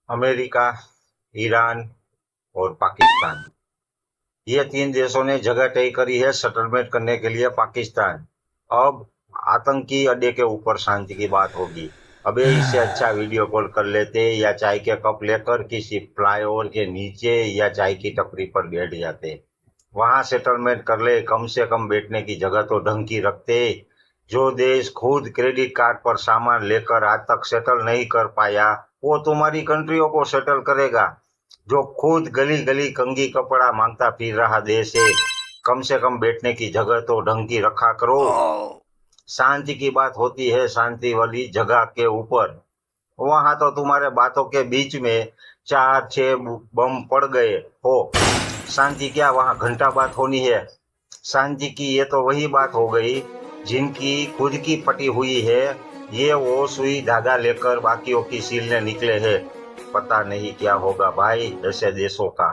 America, Iran और पाकिस्तान, ये तीन देशों ने जगह तय करी है सेटलमेंट करने के लिए पाकिस्तान। अब आतंकी अड्डे के ऊपर शांति की बात होगी। अबे इससे अच्छा वीडियो कॉल कर लेते या चाय के कप लेकर किसी फ्लाईओवर के नीचे या चाय की टपरी पर बैठ जाते। वहां सेटलमेंट कर ले, कम से कम बैठने की जगह तो ढंग की रखते। जो देश खुद क्रेडिट कार्ड पर सामान लेकर आज तक सेटल नहीं कर पाया, वो तुम्हारी कंट्रियों को सेटल करेगा। जो खुद गली गली कंगी कपड़ा मांगता फिर रहा देश है, कम से कम बैठने की जगह तो ढंग की रखा करो। शांति की बात होती है शांति वाली जगह के ऊपर। वहां तो तुम्हारे बातों के बीच में 4-6 बम पड़ गए हो। शांति क्या, वहां घंटा बात होनी है। शांति की ये तो वही बात हो गई जिनकी खुद की पटी हुई है। ये वो सुई धागा लेकर बाकियों की सीलने निकले हैं। पता नहीं क्या होगा भाई ऐसे देशों का।